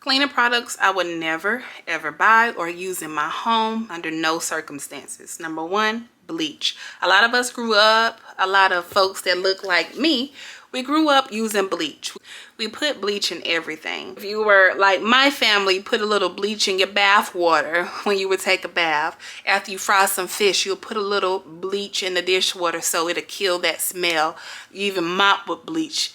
Cleaning products I would never ever buy or use in my home under no circumstances. Number one, bleach. A lot of us grew up, a lot of folks that look like me, we grew up using bleach. We put bleach in everything. If you were like my family, put a little bleach in your bath water when you would take a bath. After you fry some fish, you'll put a little bleach in the dishwater so it'll kill that smell. You even mop with bleach.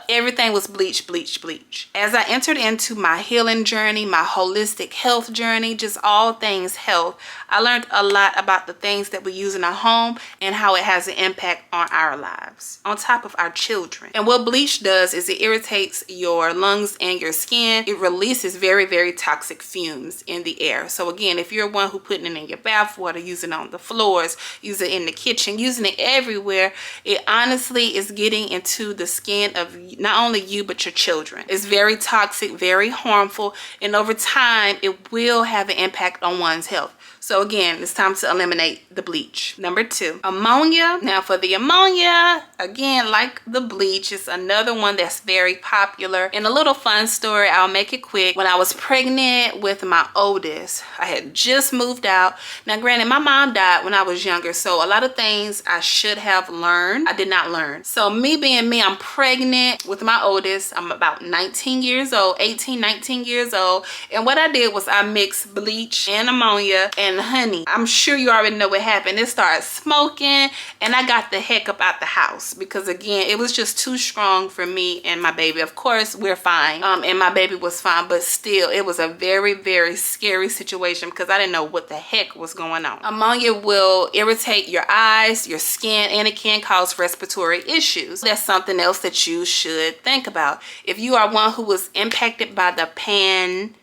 Everything was bleach, bleach, bleach. As I entered into my healing journey, my holistic health journey, just all things health, I learned a lot about the things that we use in our home and how it has an impact on our lives, on top of our children. And what bleach does is it irritates your lungs and your skin. It releases very, very toxic fumes in the air. So again, if you're one who putting it in your bath water, using it on the floors, use it in the kitchen, using it everywhere, it honestly is getting into the skin of not only you but your children. It's very toxic, very harmful, and over time it will have an impact on one's health. So again, it's time to eliminate the bleach. Number two, ammonia. Now for the ammonia, again, like the bleach, it's another one that's very popular. And a little fun story, I'll make it quick. When I was pregnant with my oldest, I had just moved out. Now granted, my mom died when I was younger, so a lot of things I should have learned, I did not learn. So me being me, I'm pregnant with my oldest. I'm about 19 years old, 18, 19 years old. And what I did was I mixed bleach and ammonia and honey. I'm sure you already know what happened. It started smoking and I got the heck up out the house because again, it was just too strong for me and my baby. Of course, we're fine. And my baby was fine, but still it was a very, very scary situation because I didn't know what the heck was going on. Ammonia will irritate your eyes, your skin, and it can cause respiratory issues. That's something else that you should think about. If you are one who was impacted by the pandemic,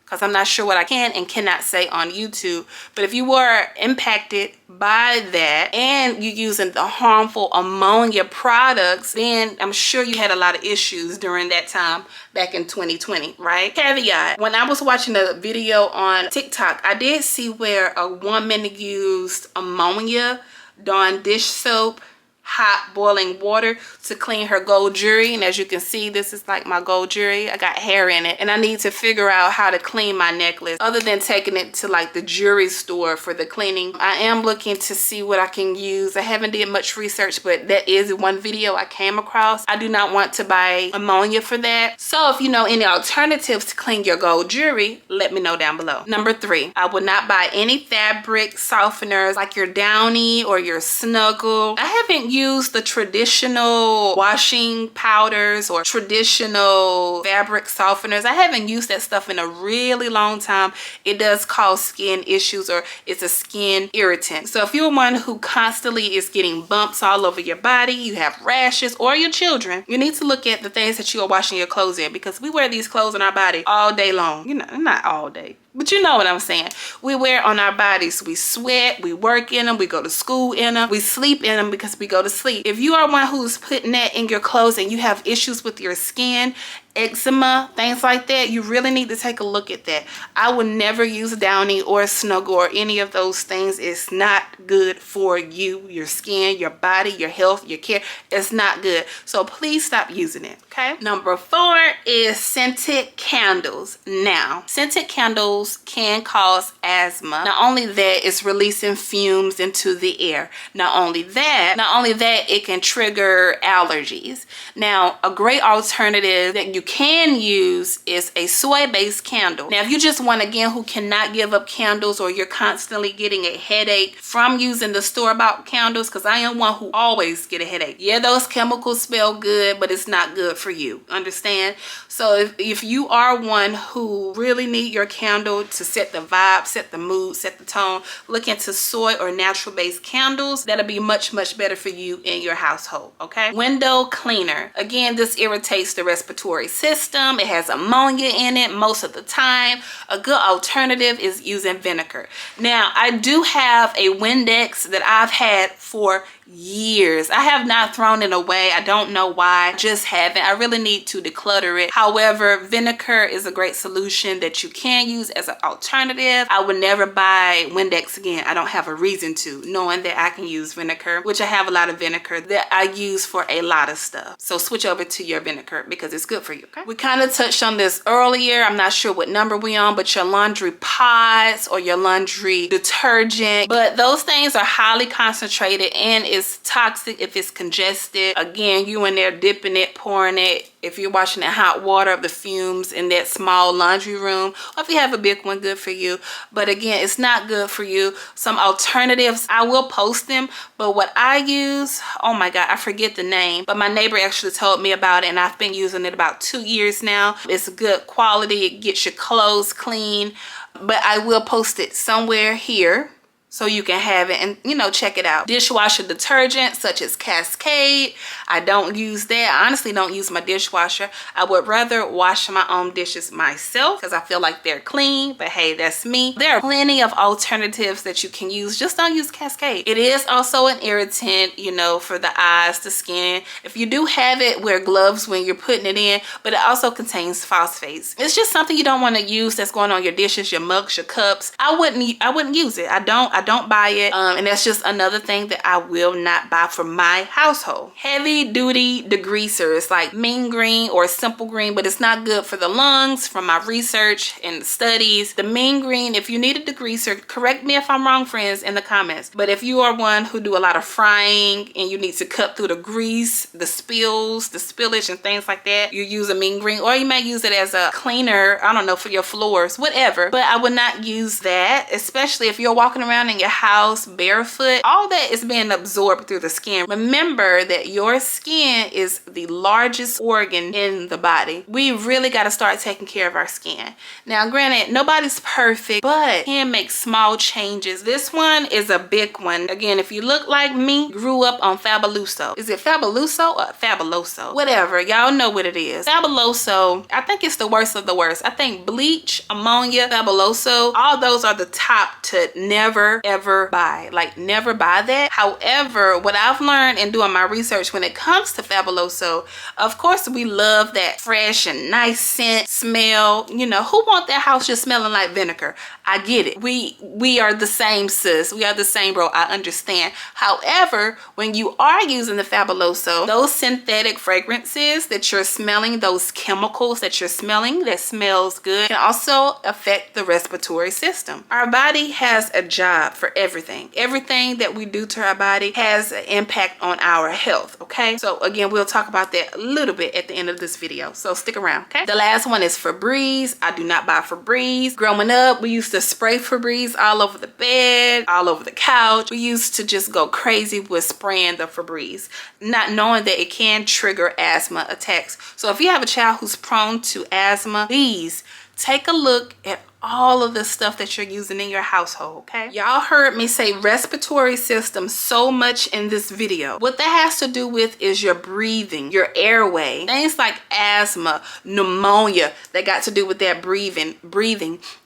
because I'm not sure what I can and cannot say on YouTube, but if you were impacted by that and you're using the harmful ammonia products, then I'm sure you had a lot of issues during that time back in 2020, right? Caveat, when I was watching a video on TikTok, I did see where a woman used ammonia, Dawn dish soap, hot boiling water to clean her gold jewelry. And as you can see, this is like my gold jewelry. I got hair in it and I need to figure out how to clean my necklace other than taking it to like the jewelry store for the cleaning. I am looking to see what I can use. I haven't did much research, but that is one video I came across. I do not want to buy ammonia for that. So if you know any alternatives to clean your gold jewelry, let me know down below. Number three, I would not buy any fabric softeners like your Downy or your Snuggle. I haven't used the traditional washing powders or traditional fabric softeners. I haven't used that stuff in a really long time. It does cause skin issues or it's a skin irritant. So if you're one who constantly is getting bumps all over your body, you have rashes, or your children, you need to look at the things that you are washing your clothes in, because we wear these clothes on our body all day long. You know, not all day, but you know what I'm saying. We wear on our bodies. We sweat, we work in them, we go to school in them, we sleep in them because we go to sleep. If you are one who's putting that in your clothes and you have issues with your skin, eczema, things like that, you really need to take a look at that. I would never use Downy or Snuggle or any of those things. It's not good for you, your skin, your body, your health, your care. It's not good. So please stop using it, okay? Number four is scented candles. Now, scented candles can cause asthma. Not only that, it's releasing fumes into the air. Not only that, it can trigger allergies. Now, a great alternative that you can use is a soy-based candle. Now, if you just one again who cannot give up candles, or you're constantly getting a headache from using the store-bought candles, because I am one who always get a headache. Yeah, those chemicals smell good, but it's not good for you. Understand? So if you are one who really need your candle to set the vibe, set the mood, set the tone, look into soy or natural-based candles. That'll be much, much better for you in your household, okay? Window cleaner. Again, this irritates the respiratory system. It has ammonia in it most of the time. A good alternative is using vinegar. Now, I do have a Windex that I've had for years. I have not thrown it away. I don't know why. I just haven't. I really need to declutter it. However, vinegar is a great solution that you can use as an alternative. I would never buy Windex again. I don't have a reason to, knowing that I can use vinegar, which I have a lot of vinegar that I use for a lot of stuff. So switch over to your vinegar because it's good for you. Okay? We kind of touched on this earlier. I'm not sure what number we on, but your laundry pods or your laundry detergent, but those things are highly concentrated and it's toxic if it's congested. Again, you in there dipping it, pouring it. If you're washing in hot water, the fumes in that small laundry room, or if you have a big one, good for you. But again, it's not good for you. Some alternatives, I will post them, but what I use, oh my God, I forget the name, but my neighbor actually told me about it and I've been using it about 2 years now. It's good quality. It gets your clothes clean, but I will post it somewhere here so you can have it and, you know, check it out. Dishwasher detergent such as Cascade. I don't use that. I honestly don't use my dishwasher. I would rather wash my own dishes myself because I feel like they're clean, but hey, that's me. There are plenty of alternatives that you can use. Just don't use Cascade. It is also an irritant, you know, for the eyes, the skin. If you do have it, wear gloves when you're putting it in, but it also contains phosphates. It's just something you don't want to use that's going on your dishes, your mugs, your cups. I wouldn't use it. I don't buy it, and that's just another thing that I will not buy for my household. Heavy duty degreasers like Mean Green or Simple Green, but it's not good for the lungs. From my research and studies, the Mean Green, if you need a degreaser, correct me if I'm wrong, friends, in the comments, but if you are one who do a lot of frying and you need to cut through the grease, the spills, the spillage and things like that, you use a Mean Green, or you may use it as a cleaner, I don't know, for your floors, whatever. But I would not use that, especially if you're walking around in your house barefoot. All that is being absorbed through the skin. Remember that your skin is the largest organ in the body. We really got to start taking care of our skin. Now, granted, nobody's perfect, but can make small changes. This one is a big one. Again, if you look like me, grew up on Fabuloso. Is it Fabuloso or Fabuloso? Whatever. Y'all know what it is. Fabuloso, I think it's the worst of the worst. I think bleach, ammonia, Fabuloso, all those are the top to never ever buy. Like, never buy that. However, what I've learned in doing my research when it comes to Fabuloso, of course we love that fresh and nice scent, smell. You know, who want their house just smelling like vinegar? I get it. We are the same, sis. We are the same, bro. I understand. However, when you are using the Fabuloso, those synthetic fragrances that you're smelling, those chemicals that you're smelling that smells good, can also affect the respiratory system. Our body has a job for everything. Everything that we do to our body has an impact on our health, okay? So again, we'll talk about that a little bit at the end of this video, so stick around, okay? The last one is Febreze. I do not buy Febreze. Growing up, we used to spray Febreze all over the bed, all over the couch. We used to just go crazy with spraying the Febreze, not knowing that it can trigger asthma attacks. So if you have a child who's prone to asthma, please take a look at all of the stuff that you're using in your household, okay? Y'all heard me say respiratory system so much in this video. What that has to do with is your breathing, your airway, things like asthma, pneumonia, that got to do with that breathing,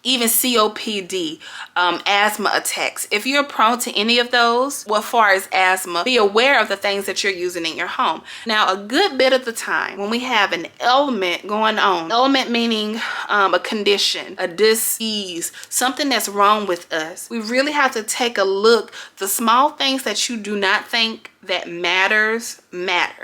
even COPD, asthma attacks. If you're prone to any of those, well, as far as asthma, be aware of the things that you're using in your home. Now, a good bit of the time when we have an ailment going on, ailment meaning a condition, a disease, something that's wrong with us, we really have to take a look. The small things that you do not think that matter.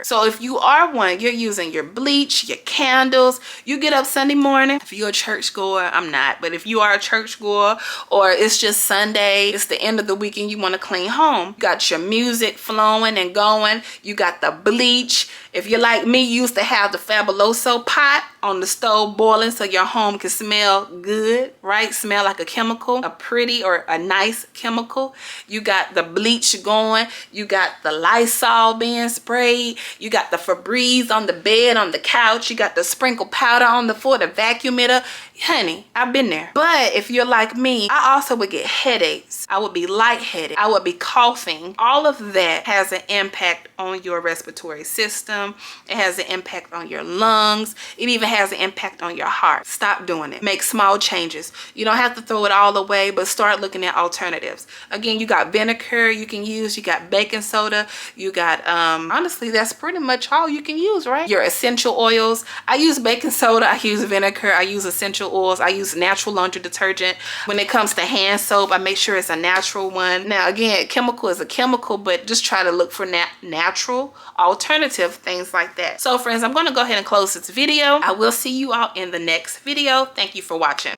So if you are one, you're using your bleach, your candles, you get up Sunday morning. If you're a church goer, I'm not, but if you are a church goer, or it's just Sunday, it's the end of the week and you want to clean home, you got your music flowing and going, you got the bleach. If you're like me, you used to have the Fabuloso pot on the stove boiling so your home can smell good, right? Smell like a chemical, a pretty or a nice chemical. You got the bleach going, you got the Lysol being sprayed, you got the Febreze on the bed, on the couch, you got the sprinkle powder on the floor, the vacuumitter. Honey, I've been there. But if you're like me, I also would get headaches. I would be lightheaded. I would be coughing. All of that has an impact on your respiratory system. It has an impact on your lungs. It even has an impact on your heart. Stop doing it. Make small changes. You don't have to throw it all away, but start looking at alternatives. Again, you got vinegar you can use. You got baking soda. You got, honestly, that's pretty much all you can use, right? Your essential oils. I use baking soda, I use vinegar, I use essential oils, I use natural laundry detergent. When it comes to hand soap, I make sure it's a natural one. Now, again, chemical is a chemical, but just try to look for natural alternative things like that. So friends, I'm going to go ahead and close this video. I will see you all in the next video. Thank you for watching.